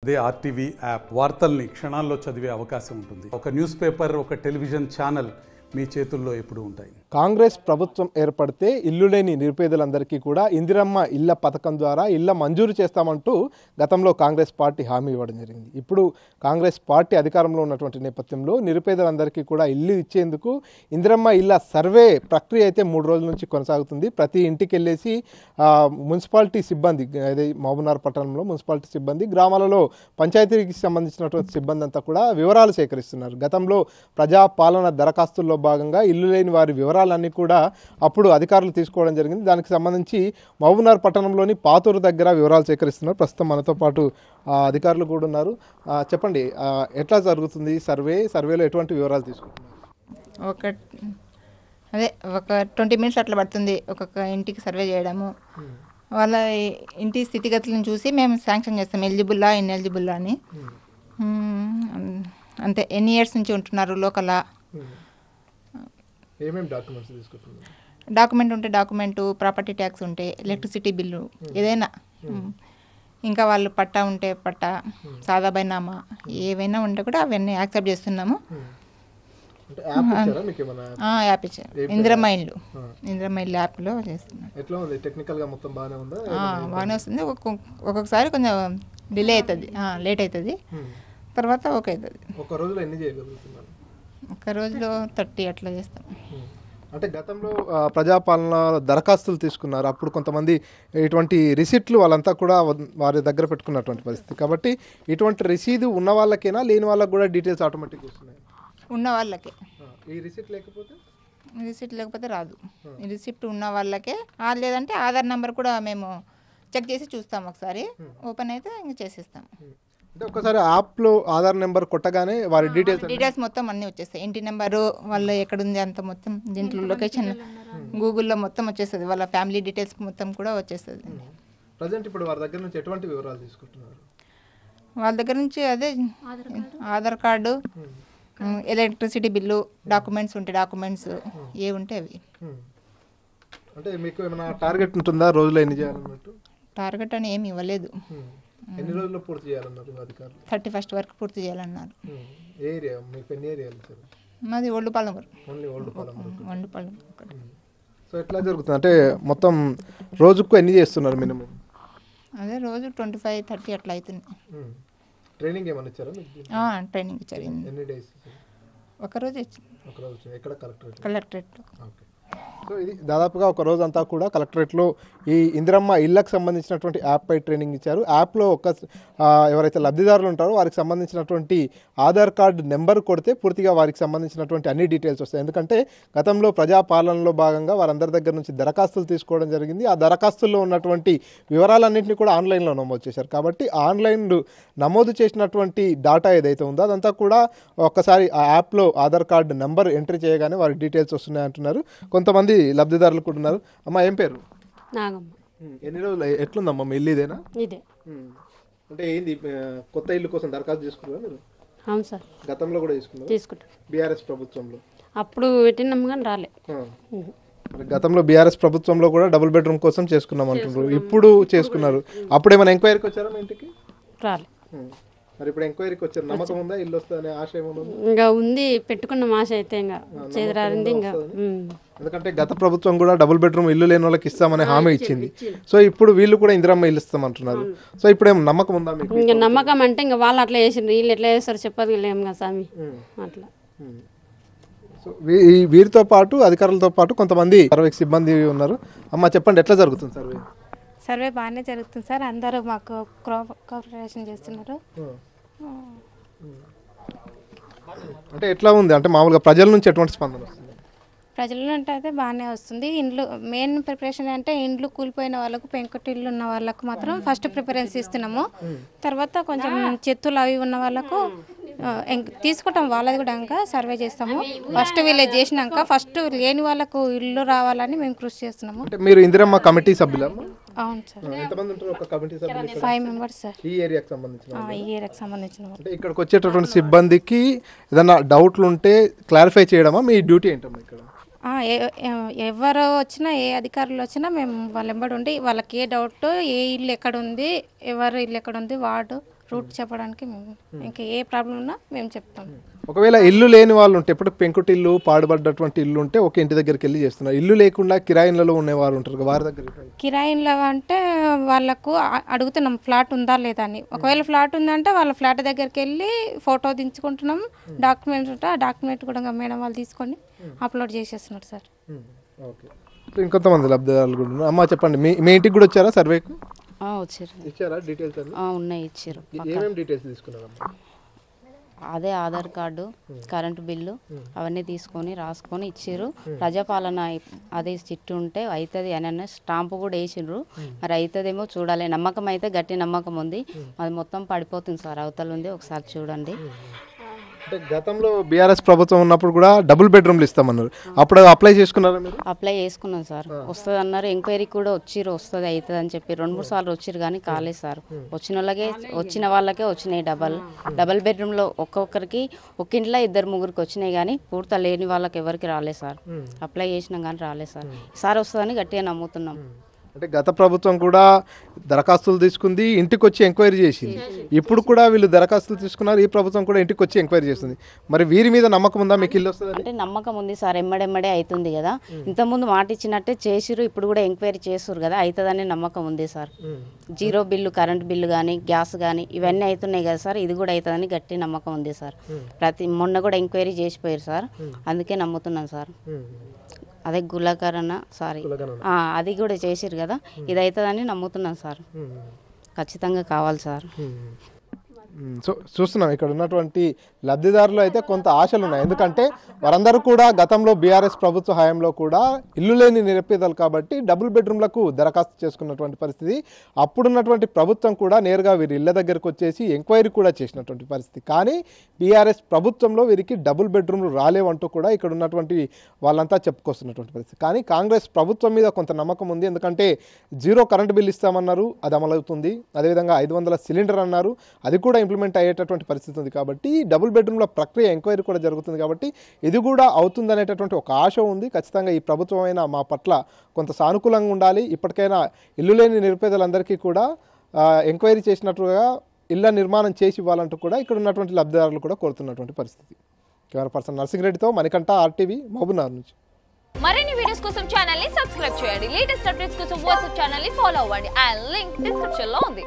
అదే RTV app వార్తల్ని క్షణాల్లో చదివే అవకాశం ఉంటుంది. ఒక న్యూస్ పేపర్, ఒక టెలివిజన్ ఛానల్ మీ చేతుల్లో ఎప్పుడూ ఉంటాయి. కాంగ్రెస్ ప్రభుత్వం ఏర్పడితే ఇల్లు లేని నిరుపేదలందరికీ కూడా ఇందిరమ్మ ఇళ్ల పథకం ద్వారా ఇళ్ల మంజూరు చేస్తామంటూ గతంలో కాంగ్రెస్ పార్టీ హామీ ఇవ్వడం జరిగింది. ఇప్పుడు కాంగ్రెస్ పార్టీ అధికారంలో ఉన్నటువంటి నేపథ్యంలో నిరుపేదలందరికీ కూడా ఇల్లు ఇచ్చేందుకు ఇందిరమ్మ ఇళ్ల సర్వే ప్రక్రియ అయితే 3 రోజుల నుంచి కొనసాగుతుంది. ప్రతి ఇంటికి వెళ్ళేసి మున్సిపాలిటీ సిబ్బంది, అదే మహబూబ్నగర్ పట్టణంలో మున్సిపాలిటీ సిబ్బంది, గ్రామాలలో పంచాయతీకి సంబంధించినటువంటి సిబ్బంది అంతా కూడా వివరాలు సేకరిస్తున్నారు. గతంలో ప్రజాపాలన దరఖాస్తుల్లో భాగంగా ఇల్లు లేని వారి వివరాలన్నీ కూడా అప్పుడు అధికారులు తీసుకోవడం జరిగింది. దానికి సంబంధించి మహబూబ్నగర్ పట్టణంలోని పాతూరు దగ్గర వివరాలు సేకరిస్తున్నారు. ప్రస్తుతం మనతో పాటు అధికారులు కూడా ఉన్నారు. చెప్పండి, ఎట్లా జరుగుతుంది సర్వేలో ఎటువంటి వివరాలు తీసుకుంటున్నారు? ఒక 20 మినిట్స్ అట్లా పడుతుంది ఒక్కొక్క ఇంటికి సర్వే చేయడము. వాళ్ళ ఇంటి స్థితిగతులను చూసి మేము శాంక్షన్ చేస్తాం, ఎలిజిబుల్లా ఇన్ఎలిజిబుల్లా అని. అంతే. ఎన్ని ఇయర్స్ నుంచి ఉంటున్నారు లోకల్, ఏమేమి డాక్యుమెంట్స్ తీసుకుంటున్నారు? డాక్యుమెంట్ ఉంటే డాక్యుమెంటు, ప్రాపర్టీ ట్యాక్స్ ఉంటే, ఎలక్ట్రిసిటీ బిల్లు ఏదైనా, ఇంకా వాళ్ళు పట్టా ఉంటే పట్టా, సాదా బైనామా ఏవైనా ఉంటే కూడా అవన్నీ యాక్సెప్ట్ చేస్తున్నాము. యాప్ ఇచ్చారు, ఇందిరమ్మ ఇల్లు యాప్లో చేస్తున్నాం. బాగానే వస్తుంది. ఒక్కొక్కసారి కొంచెం డిలే అవుతుంది, లేట్ అవుతుంది, తర్వాత ఓకే అవుతుంది. ఒక రోజులో 30 అట్లా చేస్తాం. అంటే గతంలో ప్రజాపాలన దరఖాస్తులు తీసుకున్నారు, అప్పుడు కొంతమంది ఇటువంటి రిసిప్ట్లు వాళ్ళంతా కూడా వారి దగ్గర పెట్టుకున్నటువంటి పరిస్థితి. కాబట్టి ఇటువంటి రసీదు ఉన్న వాళ్ళకేనా, లేని వాళ్ళకి కూడా డీటెయిల్స్ ఆటోమేటిక్గా వస్తున్నాయి? ఉన్న వాళ్ళకే. ఈ రిసిప్ట్ లేకపోతే రాదు. ఈ రిసిప్ట్ ఉన్న వాళ్ళకే. లేదంటే ఆధార్ నెంబర్ కూడా మేము చెక్ చేసి చూస్తాం, ఒకసారి ఓపెన్ అయితే ఇంక చేసేస్తాం. అంటే ఒకసారి యాప్లో ఆధార్ నెంబర్ కొట్టగానే వారి డీటెయిల్స్ మొత్తం అన్నీ వచ్చేస్తాయి. ఇంటి నెంబరు, వాళ్ళు ఎక్కడుంది అంత మొత్తం దీంట్లో లొకేషన్ గూగుల్లో మొత్తం వచ్చేస్తుంది. వాళ్ళ ఫ్యామిలీ డీటెయిల్స్ మొత్తం కూడా వచ్చేస్తుంది. ప్రజెంట్ ఇప్పుడు వారి దగ్గర నుంచి ఎటువంటి వివరాలు తీసుకుంటున్నారు? వాళ్ళ దగ్గర నుంచి అదే Aadhaar card, electricity bill, documents ఉంటే డాక్యుమెంట్స్, ఏ ఉంటే అవి. అంటే మీకు ఏమైనా టార్గెట్ ఉంటుందా, రోజులో ఎన్ని చేయాలన్నట్టు? టార్గెట్ అని ఏమి ఇవ్వలేదు. ఎన్ని రోజుల్లో పూర్తి చేయాలన్నారు అధికారులు? 31st వరకు పూర్తి చేయాలన్నారు. ఏరియా మీకు ఎన్ని ఏరియాలు సార్? మాది ఒళ్ళుపాలెం. సో ఎట్లా జరుగుతుంది అంటే మొత్తం రోజుకు ఎన్ని చేస్తున్నారు మినిమం? అదే రోజు 25-30 అట్లా అవుతుంది. ట్రైనింగ్ ఏమైనా ఇచ్చారా? ట్రైనింగ్ ఇచ్చారు. ఎన్ని డేస్? ఒక రోజు. ఎక్కడ? కలెక్టరేట్లో. సో ఇది దాదాపుగా ఒక రోజంతా కూడా కలెక్టరేట్లో ఈ ఇందిరమ్మ ఇళ్ళకు సంబంధించినటువంటి యాప్పై ట్రైనింగ్ ఇచ్చారు. యాప్లో ఎవరైతే లబ్ధిదారులు ఉంటారో వారికి సంబంధించినటువంటి ఆధార్ కార్డు నెంబర్ కొడితే పూర్తిగా వారికి సంబంధించినటువంటి అన్ని డీటెయిల్స్ వస్తాయి. ఎందుకంటే గతంలో ప్రజాపాలనలో భాగంగా వారందరి దగ్గర నుంచి దరఖాస్తులు తీసుకోవడం జరిగింది. ఆ దరఖాస్తుల్లో ఉన్నటువంటి వివరాలన్నింటినీ కూడా ఆన్లైన్లో నమోదు చేశారు. కాబట్టి ఆన్లైన్ నమోదు చేసినటువంటి డాటా ఏదైతే ఉందో అదంతా కూడా ఒక్కసారి ఆ యాప్లో ఆధార్ కార్డు నెంబర్ ఎంట్రీ చేయగానే వారికి డీటెయిల్స్ వస్తున్నాయి అంటున్నారు. కొంతమంది లబ్ధిదారులు కూడా ఉన్నారు. అమ్మ, ఏం పేరు? నాగమ్మ. ఎన్ని రోజులు ఎట్లుందమ్మా మీ ఇల్లు? ఇదేనా? ఇదే. అంటే ఏంది, కొత్త ఇల్లు కోసం దరఖాస్తు చేసుకున్నారా మీరు? అవును సార్. గతంలో కూడా తీసుకుంటారు బీఆర్ఎస్ ప్రభుత్వంలో? అప్పుడు పెట్టినాం కానీ రాలే. గతంలో బీఆర్ఎస్ ప్రభుత్వంలో కూడా డబుల్ బెడ్రూమ్ కోసం చేసుకున్నాం అంటున్నారు. ఇప్పుడు చేసుకున్నారు. అప్పుడు ఏమైనా ఎంక్వైరీకి వచ్చారా మీ ఇంటికి? రాలే. మరి ఇప్పుడు ఎంక్వైరీకి వచ్చారు. నమ్మకం ఉందా ఇల్లు వస్తుందనే ఆశ ఏమైనా? ఇంకా ఉంది, పెట్టుకున్న ఆశ అయితే ఇంకా చేదరారింది. ఇంకా ఎందుకంటే గత ప్రభుత్వం కూడా డబుల్ బెడ్రూమ్ ఇల్లు లేని వాళ్ళకి ఇస్తామని హామీ ఇచ్చింది. సో ఇప్పుడు వీళ్ళు కూడా ఇందిరమ్మ ఇల్లు ఇస్తామంటున్నారు. సో ఇప్పుడు ఏం నమ్మకం ఉందా మీకు? ఇంకా నమ్మకం అంటే ఇంకా వాళ్ళు అట్లా చేసిండ్రు, వీళ్ళు ఎట్లా చేస్తారు చెప్పదు లేము కదా స్వామి. అట్లా. సో వీరితో పాటు అధికారులతో పాటు కొంతమంది సర్వే సిబ్బంది ఉన్నారు. అమ్మ, చెప్పండి, ఎట్లా జరుగుతుంది సర్వే? సర్వే బాగానే జరుగుతుంది సార్. అందరూ మాకు కోఆపరేషన్ చేస్తున్నారు. అంటే ఎట్లా ఉంది అంటే మామూలుగా ప్రజల నుంచి ఎటువంటి స్పందన వస్తుంది? ప్రజల నుండి అయితే బాగానే వస్తుంది. ఇండ్లు మెయిన్ ప్రిపరేషన్ అంటే ఇండ్లు కూలిపోయిన వాళ్ళకు, పెంకుటిల్లు ఉన్న వాళ్ళకు మాత్రం ఫస్ట్ ప్రిఫరెన్స్ ఇస్తున్నాము. తర్వాత కొంచెం చెత్తులు అవి ఉన్న వాళ్ళకు తీసుకుంటాం, వాళ్ళది కూడా ఇంకా సర్వే చేస్తాము. ఫస్ట్ విలేజ్ చేసినాక ఫస్ట్ లేని వాళ్ళకు ఇల్లు రావాలని మేము కృషి చేస్తున్నాము. మీరు ఇందిరమ్మ కమిటీ సభ్యులు? అవును సార్. ఎంతమంది ఉంటారు ఒక కమిటీ సభ్యులు? 5 మెంబర్స్ సార్. ఈ ఏరియాకి సంబంధించిన అంటే ఇక్కడికి వచ్చేటటువంటి సిబ్బందికి ఏదైనా డౌట్లు ఉంటే క్లారిఫై చేయడమా మీ డ్యూటీ ఏంటమ్మా ఇక్కడ? ఎవరు వచ్చినా, ఏ అధికారులు వచ్చినా మేము వాళ్ళ వెంబడి ఉండి వాళ్ళకి ఏ డౌట్, ఏ ఇల్లు ఎక్కడ ఉంది, ఎవరు ఇల్లు ఎక్కడ ఉంది, వార్డు రూట్ చెప్పడానికి మేము ఇంకా ఏ ప్రాబ్లం ఉన్నా మేము చెప్తాం. ఒకవేళ ఇల్లు లేని వాళ్ళు ఉంటే ఇప్పుడు పెంకుటిల్లు పాడుబడ్డటువంటి ఇల్లు ఉంటే ఒక ఇంటి దగ్గరికి వెళ్ళి చేస్తున్నారు. ఇల్లు లేకుండా కిరాయిలలో ఉండేవారు ఉంటారు, వారి దగ్గర కిరాయిలో అంటే వాళ్ళకు అడుగుతున్నాం ఫ్లాట్ ఉందా లేదా అని. ఒకవేళ ఫ్లాట్ ఉందంటే వాళ్ళ ఫ్లాట్ దగ్గరికి వెళ్ళి ఫోటో దించుకుంటున్నాం, డాక్యుమెంట్ ఉంటే ఆ డాక్యుమెంట్ కూడా మేడం వాళ్ళు తీసుకొని అప్లోడ్ చేసేస్తున్నారు సార్. ఓకే, ఇంకొంతమంది లబ్ధిదారులు కూడా ఉన్నారు. అమ్మ చెప్పండి, మీ ఇంటికి కూడా వచ్చారా సర్వేకు? వచ్చారు, ఇచ్చారా డీటెయిల్స్? ఉన్నాయి, ఇచ్చారు. ఏమేమి డీటెయిల్స్ తీసుకున్నారమ్మా? అదే ఆధార్ కార్డు, కరెంటు బిల్లు అవన్నీ తీసుకొని రాసుకొని ఇచ్చారు. ప్రజాపాలన అదే చిట్టు ఉంటే అవుతుంది అని స్టాంపు కూడా వేసిండ్రు. మరి అవుతుందేమో చూడాలి. నమ్మకం అయితే గట్టి నమ్మకం ఉంది. అది మొత్తం పడిపోతుంది సార్, అవతల ఉంది, ఒకసారి చూడండి. అంటే గతంలో బీఆర్ఎస్ ప్రభుత్వం ఉన్నప్పుడు కూడా డబుల్ బెడ్రూమ్లు ఇస్తామన్నారు, అప్పుడు అప్లై చేసుకున్నారా మీరు? అప్లై చేసుకున్నాం సార్, వస్తుంది అన్నారు. ఎంక్వైరీ కూడా వచ్చిర్రు, వస్తుంది అవుతుంది అని చెప్పి 2-3 సార్లు వచ్చిర్రు కానీ కాలేదు సార్. వచ్చిన వాళ్ళకే వచ్చినాయి డబల్ బెడ్రూమ్లో ఒక్కొక్కరికి ఒక ఇంట్లో 2-3 వచ్చినాయి కానీ పూర్తి లేని వాళ్ళకి ఎవరికి రాలేదు సార్. అప్లై చేసినాం కానీ రాలేదు సార్. ఈసారి వస్తుందని గట్టిగా నమ్ముతున్నాం. అంటే గత ప్రభుత్వం కూడా దరఖాస్తులు తీసుకుంది, ఇంటికి వచ్చి ఎంక్వైరీ చేసింది. ఇప్పుడు కూడా వీళ్ళు దరఖాస్తులు తీసుకున్నారు, ఈ ప్రభుత్వం కూడా ఇంటికి వచ్చి ఎంక్వైరీ చేస్తుంది. మరి వీరి మీద నమ్మకం ఉందా? మీకు ఇల్లు వస్తుంది అంటే నమ్మకం ఉంది సార్, ఎమ్మడెమ్మడే అవుతుంది కదా. ఇంతకుముందు మాట ఇచ్చినట్టే చేసిరు, ఇప్పుడు కూడా ఎంక్వైరీ చేస్తారు కదా, అవుతుందని నమ్మకం ఉంది సార్. 0 బిల్లు, కరెంట్ బిల్లు కానీ గ్యాస్ కానీ ఇవన్నీ అవుతున్నాయి కదా సార్, ఇది కూడా అవుతుందని గట్టి నమ్మకం ఉంది సార్. మొన్న కూడా ఎంక్వైరీ చేసిపోయారు సార్, అందుకే నమ్ముతున్నాను సార్. అదే గులకరణ సారీ అది కూడా చేసిరు కదా, ఇది అవుతుందని నమ్ముతున్నాను సార్. ఖచ్చితంగా కావాలి సార్. సో చూస్తున్నాం ఇక్కడ ఉన్నటువంటి లబ్ధిదారులు అయితే కొంత ఆశలు ఉన్నాయి. ఎందుకంటే వారందరూ కూడా గతంలో బీఆర్ఎస్ ప్రభుత్వ హయాంలో కూడా ఇల్లు లేని నిరుపేదలు కాబట్టి డబుల్ బెడ్రూమ్లకు దరఖాస్తు చేసుకున్నటువంటి పరిస్థితి. అప్పుడున్నటువంటి ప్రభుత్వం కూడా నేరుగా వీరి ఇళ్ళ దగ్గరకు వచ్చేసి ఎంక్వైరీ కూడా చేసినటువంటి పరిస్థితి. కానీ బీఆర్ఎస్ ప్రభుత్వంలో వీరికి డబుల్ బెడ్రూమ్లు రాలేవంటూ కూడా ఇక్కడ ఉన్నటువంటి వాళ్ళంతా చెప్పుకొస్తున్నటువంటి పరిస్థితి. కానీ కాంగ్రెస్ ప్రభుత్వం మీద కొంత నమ్మకం ఉంది. ఎందుకంటే 0 కరెంట్ బిల్ ఇస్తామన్నారు, అది అమలవుతుంది. అదేవిధంగా 500 సిలిండర్ అన్నారు, అది కూడా ఇంప్లిమెంట్ అయ్యేటటువంటి పరిస్థితి ఉంది. కాబట్టి డబుల్ బెడ్రూమ్ల ప్రక్రియ ఎంక్వైరీ కూడా జరుగుతుంది. కాబట్టి ఇది కూడా అవుతుందనేటటువంటి ఒక ఆశ ఉంది. ఖచ్చితంగా ఈ ప్రభుత్వం అయినా మా పట్ల కొంత సానుకూలంగా ఉండాలి. ఇప్పటికైనా ఇల్లు లేని నిరుపేదలందరికీ కూడా ఎంక్వైరీ చేసినట్లుగా ఇళ్ల నిర్మాణం చేసి ఇవ్వాలంటూ కూడా ఇక్కడ ఉన్నటువంటి లబ్ధిదారులు కూడా కోరుతున్నటువంటి పరిస్థితి. కెమెరా పర్సన్ నర్సింగ్-రెడ్డితో మణికంఠ, RTV, మహబూబ్నగర్ నుంచి. మరిన్ని వీడియోస్ కోసం ఛానల్ ని సబ్స్క్రైబ్ చేయండి. లేటెస్ట్ అప్డేట్స్ కోసం వాట్సాప్ ఛానల్ ని ఫాలో అవ్వండి. ఆ లింక్ డిస్క్రిప్షన్ లో ఉంది.